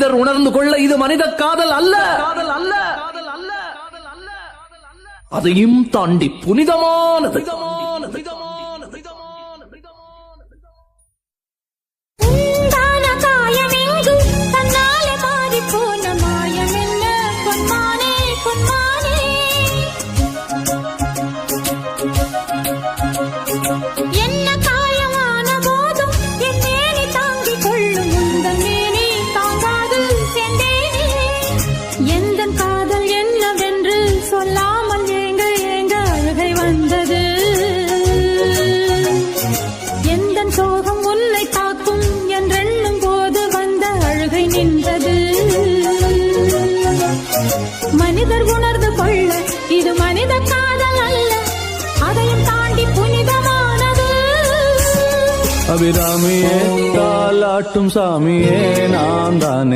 உணர்ந்து கொள்ள இது மனித காதல் அல்ல, அதையும் தாண்டி புனிதமானது. சோகம் உன்னை தாக்கும் என்றெண்ணும் போது வந்த அழுகை நின்றது. மனிதர் உணர்ந்து கொள்ள இது மனித காதல் அல்ல, அதையும் தாண்டி புனிதமானது. அபிராமியே தாலாட்டும் சாமியே நான் தானே.